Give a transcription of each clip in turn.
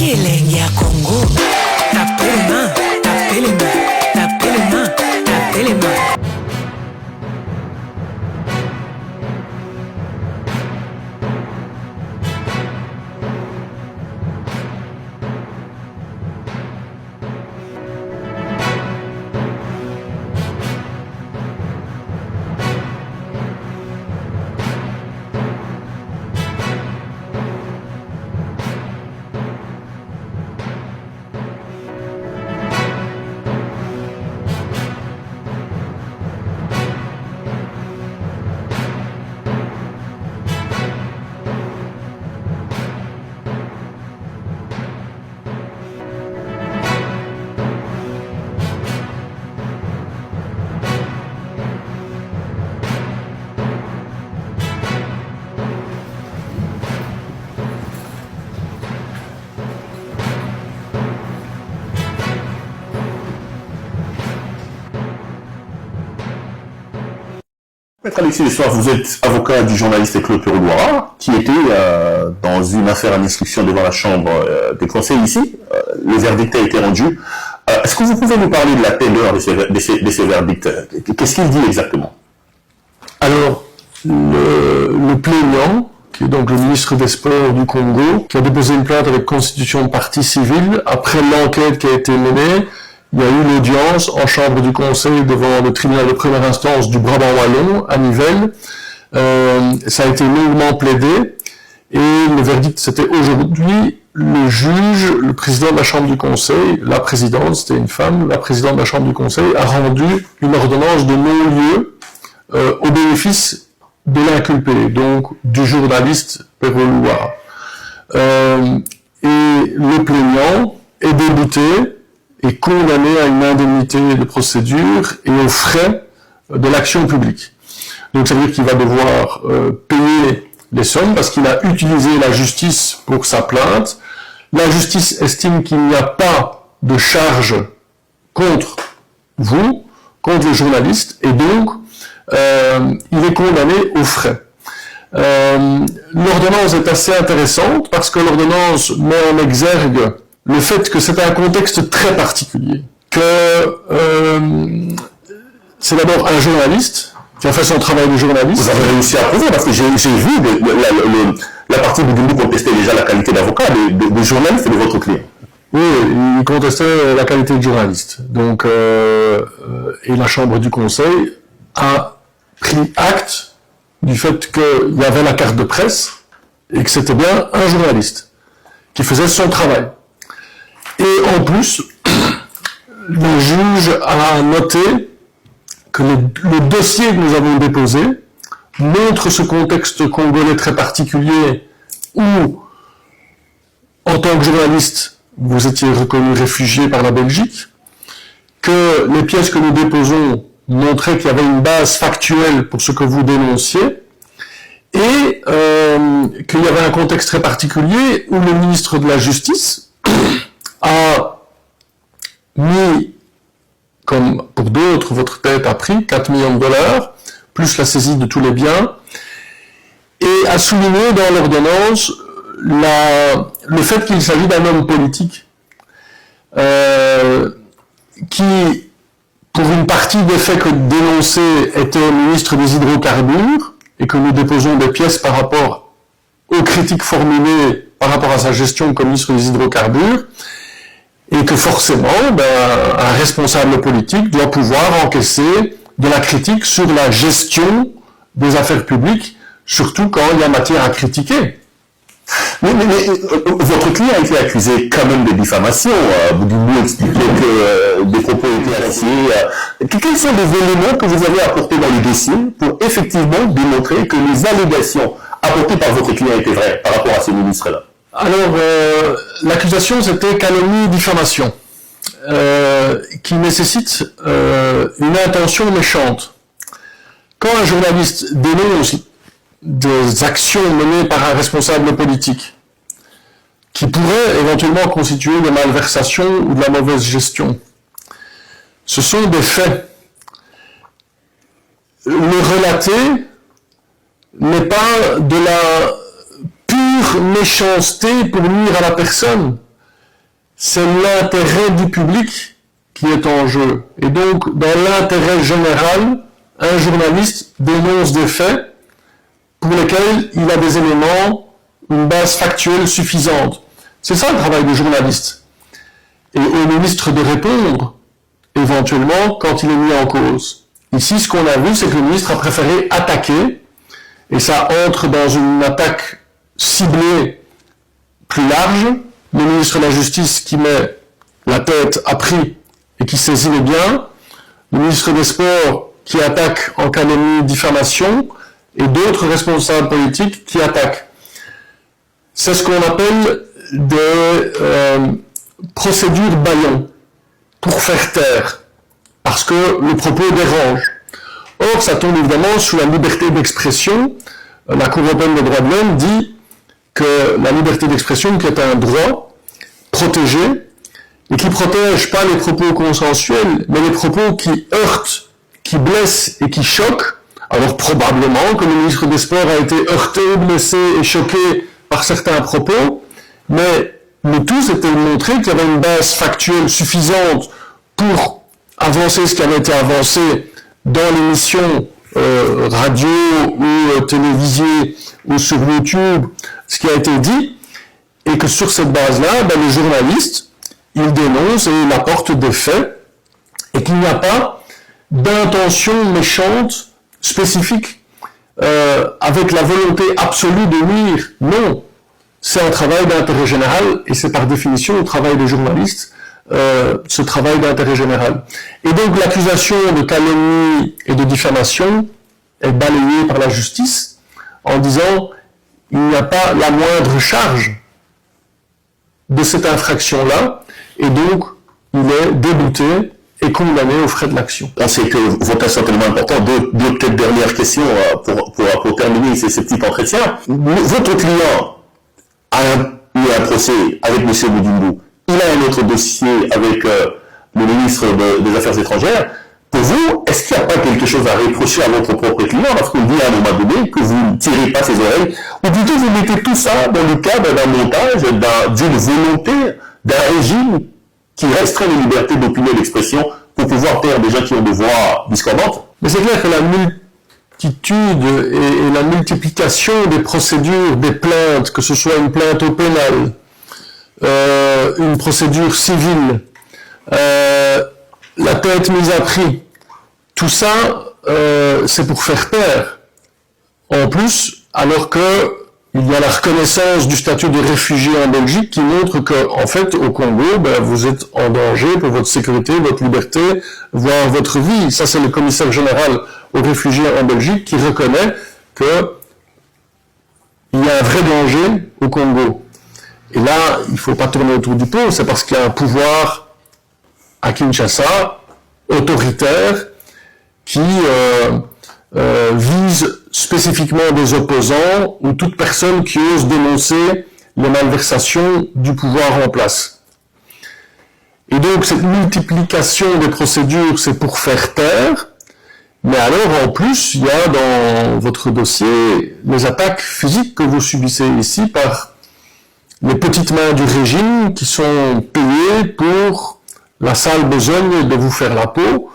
killing ya Congo. Tapelema, tapelema, tapelema, tapelema. Maître Alexis Lessard, vous êtes avocat du journaliste Claude Perouloira, qui était dans une affaire en instruction devant la Chambre des conseils ici. Le verdict a été rendu. Est-ce que vous pouvez nous parler de la teneur de ces verdicts? Qu'est-ce qu'il dit exactement? Alors, le plaignant, qui est donc le ministre des Sports du Congo, qui a déposé une plainte avec constitution de partie civile, après l'enquête qui a été menée, il y a eu l'audience en chambre du conseil devant le tribunal de première instance du Brabant Wallon, à Nivelles. Ça a été longuement plaidé, et le verdict, c'était aujourd'hui. Le juge, le président de la chambre du conseil, la présidente, c'était une femme, la présidente de la chambre du conseil, a rendu une ordonnance de non-lieu au bénéfice de l'inculpé, donc du journaliste Perouloira. Et le plaignant est débouté et condamné à une indemnité de procédure et aux frais de l'action publique. Donc ça veut dire qu'il va devoir payer les sommes parce qu'il a utilisé la justice pour sa plainte. La justice estime qu'il n'y a pas de charge contre vous, contre le journaliste, et donc il est condamné aux frais. L'ordonnance est assez intéressante parce que l'ordonnance met en exergue le fait que c'est un contexte très particulier, que c'est d'abord un journaliste qui a fait son travail de journaliste. Vous avez réussi à prouver, parce que j'ai vu la partie du Gumbi contestait déjà la qualité d'avocat, de journaliste et de votre client. Oui, il contestait la qualité de journaliste. Donc, et la Chambre du Conseil a pris acte du fait qu'il y avait la carte de presse et que c'était bien un journaliste qui faisait son travail. Et en plus, le juge a noté que le dossier que nous avons déposé montre ce contexte congolais très particulier où, en tant que journaliste, vous étiez reconnu réfugié par la Belgique, que les pièces que nous déposons montraient qu'il y avait une base factuelle pour ce que vous dénonciez, et qu'il y avait un contexte très particulier où le ministre de la Justice a mis, comme pour d'autres, votre tête a pris 4 millions de dollars, plus la saisie de tous les biens, et a souligné dans l'ordonnance le fait qu'il s'agit d'un homme politique, qui, pour une partie des faits que dénonçait, était ministre des hydrocarbures, et que nous déposons des pièces par rapport aux critiques formulées par rapport à sa gestion comme ministre des hydrocarbures, et que forcément, un responsable politique doit pouvoir encaisser de la critique sur la gestion des affaires publiques, surtout quand il y a matière à critiquer. Mais votre client a été accusé quand même de diffamation. Boudimou expliquait que des propos étaient assis. Quels sont les éléments que vous avez apportés dans le dossier pour effectivement démontrer que les allégations apportées par votre client étaient vraies par rapport à ce ministre-là? Alors, l'accusation, c'était calomnie, diffamation, qui nécessite une intention méchante. Quand un journaliste dénonce des actions menées par un responsable politique, qui pourraient éventuellement constituer des malversations ou de la mauvaise gestion, ce sont des faits. Le relater n'est pas de la pure méchanceté pour nuire à la personne. c'est l'intérêt du public qui est en jeu. Et donc, dans l'intérêt général, un journaliste dénonce des faits pour lesquels il a des éléments, une base factuelle suffisante. C'est ça le travail du journaliste. Et au ministre de répondre, éventuellement, quand il est mis en cause. Ici, ce qu'on a vu, c'est que le ministre a préféré attaquer, et ça entre dans une attaque ciblée plus large. Le ministre de la Justice qui met la tête à prix et qui saisit les biens, le ministre des Sports qui attaque en calomnie, diffamation, et d'autres responsables politiques qui attaquent. C'est ce qu'on appelle des procédures bâillons pour faire taire, parce que le propos dérange. Or, ça tombe évidemment sous la liberté d'expression. La Cour européenne des droits de l'homme dit que la liberté d'expression, qui est un droit protégé, et qui protège pas les propos consensuels, mais les propos qui heurtent, qui blessent et qui choquent. Alors probablement que le ministre des Sports a été heurté, blessé et choqué par certains propos, mais le tout c'était de montrer qu'il y avait une base factuelle suffisante pour avancer ce qui avait été avancé dans l'émission radio ou télévisée ou sur YouTube, ce qui a été dit, et que sur cette base-là, le journaliste, il dénonce et il apporte des faits, et qu'il n'y a pas d'intention méchante spécifique avec la volonté absolue de nuire. Non, c'est un travail d'intérêt général, et c'est par définition le travail des journalistes, ce travail d'intérêt général. Et donc l'accusation de calomnie et de diffamation est balayée par la justice en disant il n'y a pas la moindre charge de cette infraction-là, et donc il est débouté et condamné aux frais de l'action. On sait que votre cas sont tellement importants. Deux peut-être dernières questions pour terminer ces petits entretiens. Votre client a eu un procès avec M. Boudimbo. Il a un autre dossier avec le ministre des Affaires étrangères. Pour vous, est-ce qu'il n'y a pas quelque chose à reprocher à votre propre client lorsqu'on dit à un moment donné que vous ne tirez pas ses oreilles, ou plutôt vous mettez tout ça dans le cadre d'un montage, d'une volonté, d'un régime qui restreint les libertés d'opinion et d'expression pour pouvoir taire des gens qui ont des voix discordantes? Mais c'est clair que la multitude et la multiplication des procédures, des plaintes, que ce soit une plainte au pénal, une procédure civile, la tête mise à prix, tout ça, c'est pour faire taire. En plus, alors que il y a la reconnaissance du statut de réfugié en Belgique qui montre que, en fait, au Congo, vous êtes en danger pour votre sécurité, votre liberté, voire votre vie. Ça, c'est le commissaire général aux réfugiés en Belgique qui reconnaît que il y a un vrai danger au Congo. Et là, il ne faut pas tourner autour du pot, c'est parce qu'il y a un pouvoir à Kinshasa, autoritaire, qui vise spécifiquement des opposants ou toute personne qui ose dénoncer les malversations du pouvoir en place. Et donc cette multiplication des procédures, c'est pour faire taire, mais alors en plus, il y a dans votre dossier les attaques physiques que vous subissez ici par les petites mains du régime qui sont payées pour la sale besogne de vous faire la peau.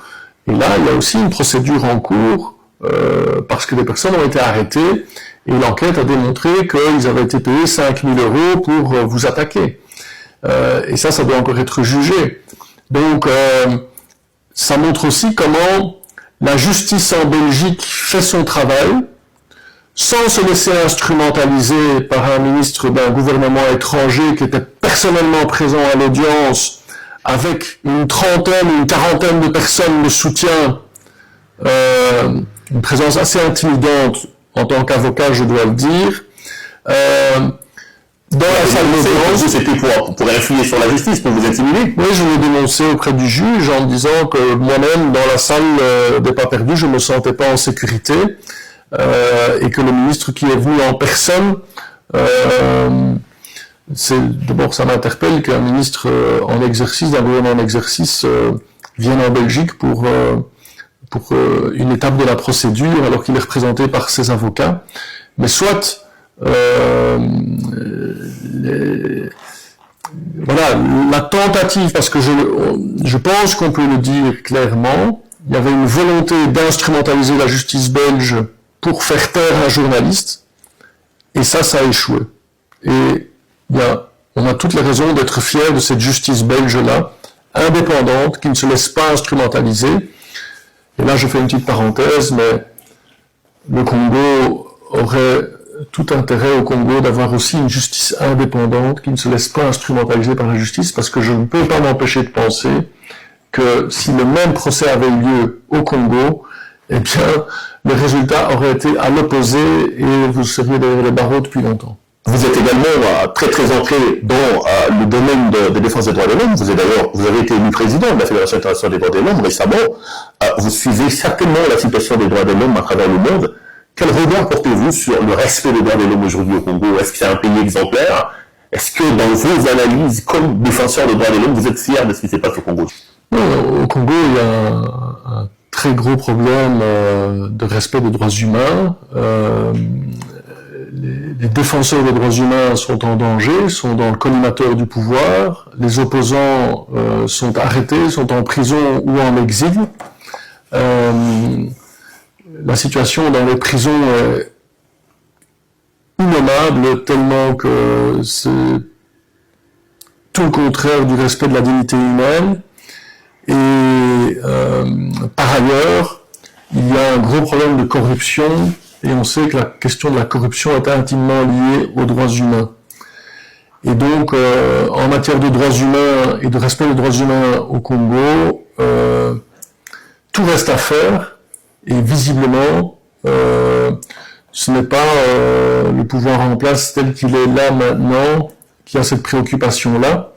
Et là, il y a aussi une procédure en cours parce que des personnes ont été arrêtées et l'enquête a démontré qu'ils avaient été payés 5 000 € pour vous attaquer. Et ça doit encore être jugé. Donc, ça montre aussi comment la justice en Belgique fait son travail sans se laisser instrumentaliser par un ministre d'un gouvernement étranger qui était personnellement présent à l'audience avec une trentaine ou une quarantaine de personnes de soutien, une présence assez intimidante en tant qu'avocat, je dois le dire. Dans la salle d'audience, c'était pour influer sur la justice, pour vous intimider. Oui, je l'ai dénoncé auprès du juge en disant que moi-même, dans la salle des pas perdus, je me sentais pas en sécurité et que le ministre qui est venu en personne, d'abord ça m'interpelle qu'un ministre en exercice, d'un gouvernement en exercice, vienne en Belgique pour une étape de la procédure alors qu'il est représenté par ses avocats. Mais soit voilà, la tentative, parce que je pense qu'on peut le dire clairement, il y avait une volonté d'instrumentaliser la justice belge pour faire taire un journaliste, et ça a échoué. Et on a toutes les raisons d'être fiers de cette justice belge-là, indépendante, qui ne se laisse pas instrumentaliser. Et là, je fais une petite parenthèse, mais le Congo aurait tout intérêt au Congo d'avoir aussi une justice indépendante qui ne se laisse pas instrumentaliser par la justice, parce que je ne peux pas m'empêcher de penser que si le même procès avait eu lieu au Congo, eh bien, le résultat aurait été à l'opposé et vous seriez derrière les barreaux depuis longtemps. Vous êtes également très très ancré dans le domaine de défense des droits de l'homme. Vous avez été élu président de la Fédération internationale des droits de l'homme récemment. Vous suivez certainement la situation des droits de l'homme à travers le monde. Quel regard portez-vous sur le respect des droits de l'homme aujourd'hui au Congo? Est-ce que c'est un pays exemplaire? Est-ce que dans vos analyses, comme défenseur des droits de l'homme, vous êtes fier de ce qui se passe au Congo? Non, au Congo, il y a un très gros problème de respect des droits humains. Les défenseurs des droits humains sont en danger, sont dans le collimateur du pouvoir. Les opposants sont arrêtés, sont en prison ou en exil. La situation dans les prisons est innommable, tellement que c'est tout le contraire du respect de la dignité humaine. Et par ailleurs, il y a un gros problème de corruption, et on sait que la question de la corruption est intimement liée aux droits humains. Et donc, en matière de droits humains et de respect des droits humains au Congo, tout reste à faire, et visiblement, ce n'est pas le pouvoir en place tel qu'il est là maintenant qui a cette préoccupation-là,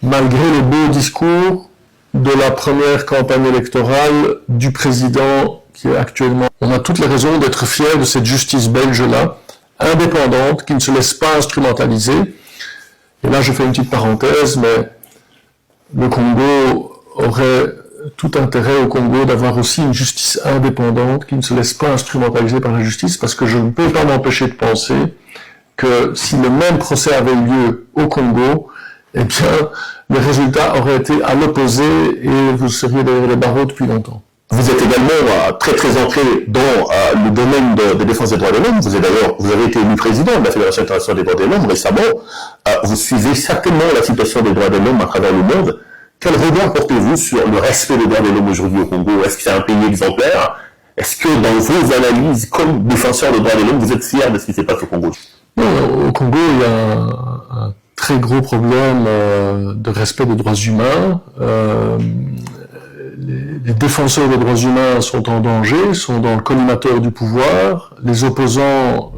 malgré les beaux discours de la première campagne électorale du président qui est actuellement. On a toutes les raisons d'être fiers de cette justice belge-là, indépendante, qui ne se laisse pas instrumentaliser. Et là, je fais une petite parenthèse, mais le Congo aurait tout intérêt au Congo d'avoir aussi une justice indépendante qui ne se laisse pas instrumentaliser par la justice, parce que je ne peux pas m'empêcher de penser que si le même procès avait eu lieu au Congo, eh bien, le résultat aurait été à l'opposé et vous seriez derrière les barreaux depuis longtemps. Vous êtes également très très ancré dans le domaine de défense des droits de l'homme. Vous avez été élu président de la Fédération internationale des droits de l'homme récemment. Vous suivez certainement la situation des droits de l'homme à travers le monde. Quel regard portez-vous sur le respect des droits de l'homme aujourd'hui au Congo? Est-ce que c'est un pays exemplaire? Est-ce que dans vos analyses, comme défenseur des droits de l'homme, vous êtes fier de ce qui se passe au Congo? Non, au Congo, il y a un très gros problème de respect des droits humains. Les défenseurs des droits humains sont en danger, sont dans le collimateur du pouvoir. Les opposants...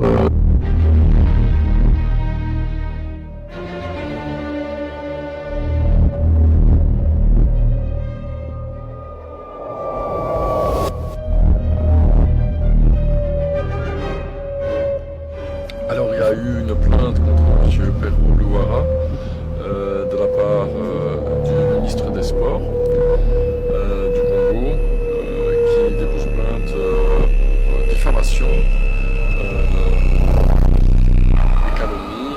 Alors, il y a eu une plainte contre M. Perrou Louara de la part du ministre des Sports du Congo qui dépose plainte pour diffamation et calomnie.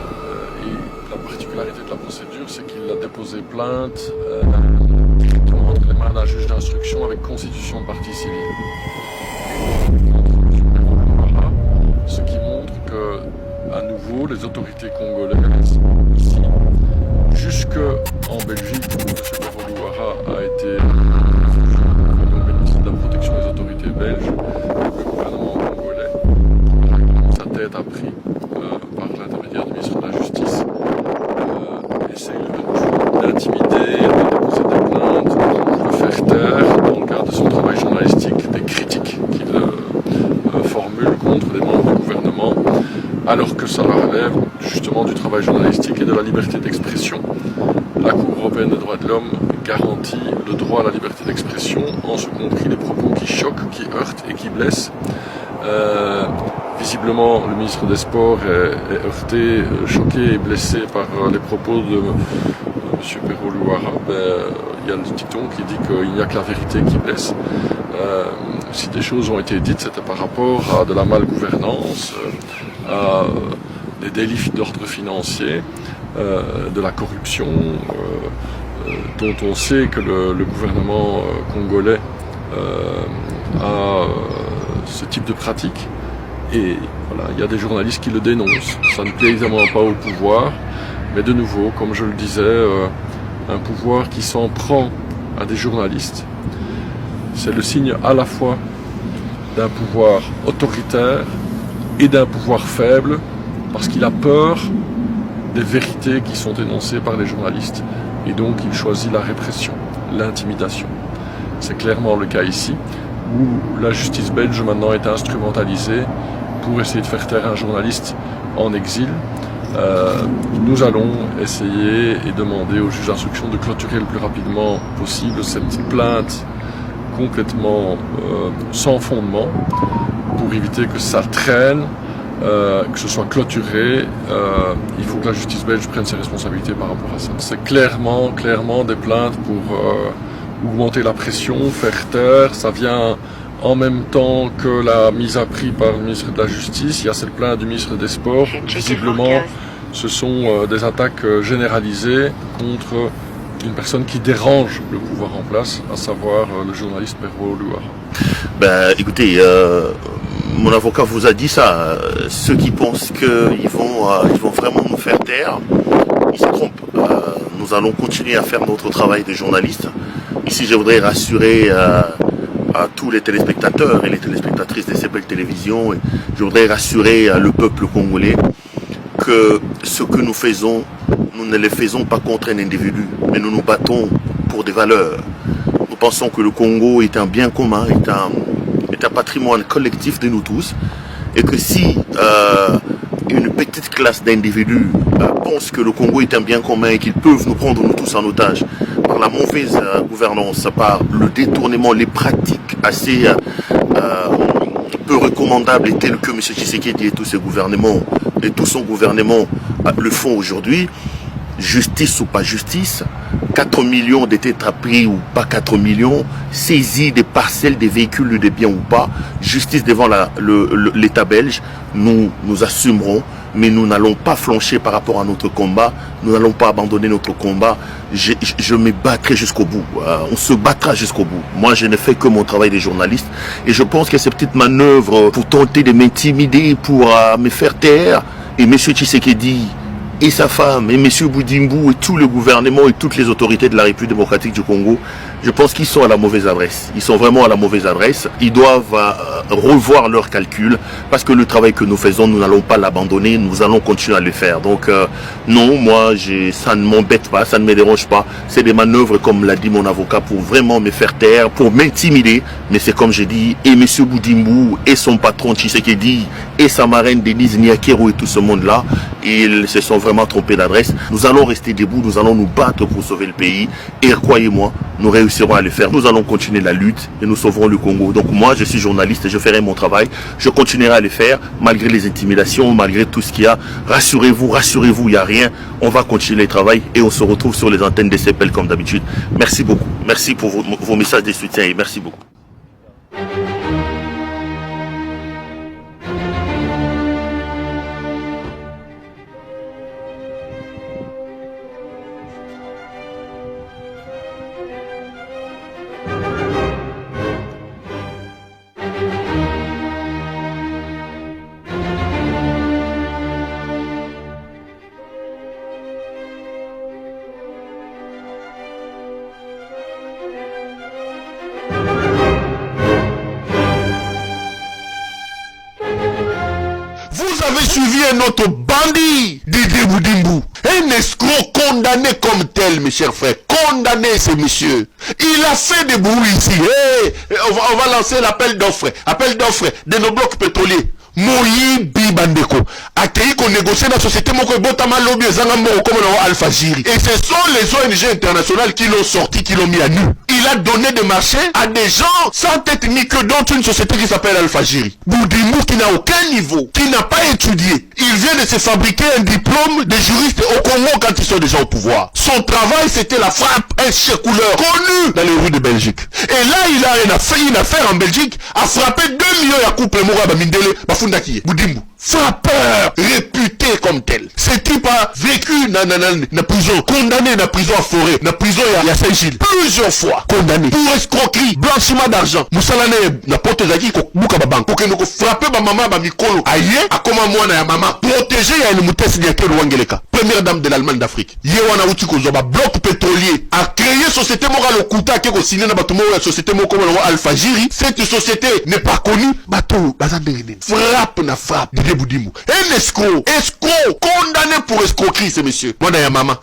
Et la particularité de la procédure, c'est qu'il a déposé plainte directement entre les mains d'un juge d'instruction avec constitution de partie civile. Ce qui montre que, à nouveau, les autorités congolaises, ici, jusque en Belgique, où M. Perrou Louara a été nommé ministre de la protection des autorités belges, le gouvernement congolais, sa tête a pris par l'intermédiaire du ministre de la Justice, essaye d'intimider, de déposer des plaintes, de le faire taire dans le cadre de son travail journalistique, des critiques qu'il formule contre des membres du gouvernement, alors que ça relève justement du travail journalistique et de la liberté d'expression. La Cour européenne des droits de l'homme garantit le droit à la liberté d'expression, en ce compris les propos qui choquent, qui heurtent et qui blessent. Visiblement, le ministre des Sports est heurté, choqué et blessé par les propos de M. Perrou Louara. Il y a le dicton qui dit qu'il n'y a que la vérité qui blesse. Si des choses ont été dites, c'était par rapport à de la malgouvernance, à des délits d'ordre financier, de la corruption, dont on sait que le gouvernement congolais a ce type de pratique. Et voilà, il y a des journalistes qui le dénoncent. Ça ne plaît évidemment pas au pouvoir, mais de nouveau, comme je le disais, un pouvoir qui s'en prend à des journalistes, c'est le signe à la fois d'un pouvoir autoritaire et d'un pouvoir faible, parce qu'il a peur des vérités qui sont énoncées par les journalistes, et donc il choisit la répression, l'intimidation. C'est clairement le cas ici, où la justice belge maintenant est instrumentalisée pour essayer de faire taire un journaliste en exil. Nous allons essayer et demander au juge d'instruction de clôturer le plus rapidement possible cette plainte complètement sans fondement, pour éviter que ça traîne, que ce soit clôturé. Il faut que la justice belge prenne ses responsabilités par rapport à ça. C'est clairement des plaintes pour augmenter la pression, faire taire. Ça vient en même temps que la mise à prix par le ministre de la Justice. Il y a cette plainte du ministre des Sports. Visiblement, ce sont des attaques généralisées contre une personne qui dérange le pouvoir en place, à savoir le journaliste Pervo Luara. Ben, écoutez, mon avocat vous a dit ça. Ceux qui pensent qu'ils vont vraiment nous faire taire, ils se trompent. Nous allons continuer à faire notre travail de journaliste. Ici, je voudrais rassurer à tous les téléspectateurs et les téléspectatrices de CPL Télévision, et je voudrais rassurer le peuple congolais que ce que nous faisons, nous ne le faisons pas contre un individu, mais nous nous battons pour des valeurs. Nous pensons que le Congo est un bien commun, est un patrimoine collectif de nous tous, et que si une petite classe d'individus pense que le Congo est un bien commun et qu'ils peuvent nous prendre nous tous en otage par la mauvaise gouvernance, par le détournement, les pratiques assez peu recommandables et telles que M. Tshisekedi et tous ses gouvernements et tout son gouvernement le font aujourd'hui, justice ou pas justice, 4 millions de tétrapris ou pas 4 millions, saisie des parcelles, des véhicules, des biens ou pas, justice devant l'État belge, nous assumerons, mais nous n'allons pas flancher par rapport à notre combat, nous n'allons pas abandonner notre combat, je me battrai jusqu'au bout, on se battra jusqu'au bout. Moi, je ne fais que mon travail de journaliste, et je pense que ces petites manœuvres pour tenter de m'intimider, pour me faire taire, et M. Tshisekedi et sa femme, et M. Boudimbu, et tout le gouvernement, et toutes les autorités de la République démocratique du Congo, je pense qu'ils sont à la mauvaise adresse. Ils sont vraiment à la mauvaise adresse. Ils doivent revoir leurs calculs, parce que le travail que nous faisons, nous n'allons pas l'abandonner, nous allons continuer à le faire. Donc non, moi, ça ne m'embête pas, ça ne me dérange pas. C'est des manœuvres, comme l'a dit mon avocat, pour vraiment me faire taire, pour m'intimider. Mais c'est comme j'ai dit, et M. Boudimbu, et son patron Tshisekedi, et sa marraine Denise Niakero, et tout ce monde-là, ils se sont vraiment trompés d'adresse. Nous allons rester debout, nous allons nous battre pour sauver le pays. Et croyez-moi, nous réussirons à le faire. Nous allons continuer la lutte et nous sauverons le Congo. Donc moi, je suis journaliste et je ferai mon travail. Je continuerai à le faire malgré les intimidations, malgré tout ce qu'il y a. Rassurez-vous, il n'y a rien. On va continuer le travail et on se retrouve sur les antennes des CPL comme d'habitude. Merci beaucoup. Merci pour vos messages de soutien et merci beaucoup. Vous avez suivi un autre bandit, Didier Boudimbu, un escroc condamné comme tel, mes chers frères, condamné ce monsieur. Il a fait des bruits ici. Hey, on va lancer l'appel d'offres de nos blocs pétroliers. Moyi Bibandeko a créé qu'on négocie dans la société Moko Botama Lobby comme Alpha Jiri. Et ce sont les ONG internationales qui l'ont sorti, qui l'ont mis à nu. Il a donné des marchés à des gens sans tête ni queue, dont une société qui s'appelle Alpha Jiri. Boudimbu qui n'a aucun niveau, qui n'a pas étudié. Il vient de se fabriquer un diplôme de juriste au Congo quand ils sont déjà au pouvoir. Son travail c'était la frappe, un chef couleur connu dans les rues de Belgique. Et là il a une affaire en Belgique à frapper 2 millions à couple Moura Bamindele. Boudimbu, frappeur réputé comme tel. Ce type a vécu na prison, condamné na prison à Forêt, na prison à Saint-Gilles, plusieurs fois condamné pour escroquerie, blanchiment d'argent. Moussalane na porte zaki ko buka ba banque, ko no frapper ba maman ba mikolo. Aye, akoma mwana ya maman, protéger ya une mutesi ya Kelo Wangeleka, première dame de l'Allemagne d'Afrique. Ye wana uti ko zoba bloc pétrolier, a créé société morale au Kuta qui ko signé na bato la société mo comme Alpha Jiri. Cette société n'est pas connue, bato bazandene. Frappe na frappe de Boudimou. Un escroc, condamné pour escroquerie ce monsieur. Mwana ya maman,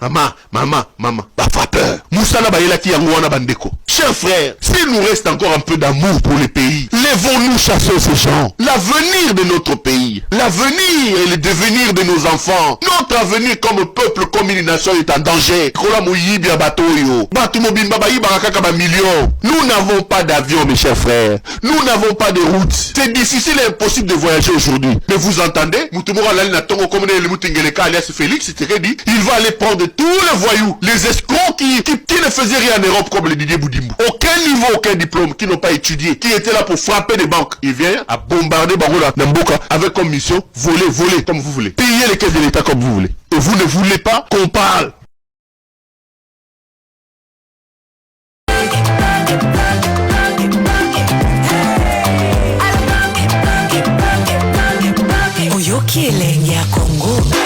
ba frappeur. Moussala ba yelaki yango wana bandeko. Chers frères, s'il nous reste encore un peu d'amour pour le pays, lèvons-nous chasser ces gens. L'avenir de notre pays, l'avenir et le devenir de nos enfants, notre avenir comme peuple, comme une nation est en danger. Nous n'avons pas d'avion, mes chers frères. Nous n'avons pas de route. C'est difficile et impossible de voyager aujourd'hui. Mais vous entendez, Félix, il va aller prendre tous les voyous, les escrocs qui ne faisaient rien en Europe comme le Didier Boudimou. Aucun niveau, aucun diplôme, qui n'ont pas étudié, qui étaient là pour frapper des banques. Il vient à bombarder Barola Namboka avec comme mission voler comme vous voulez. Payer les caisses de l'État comme vous voulez. Et vous ne voulez pas qu'on parle. Oyoki elenge ya Congo.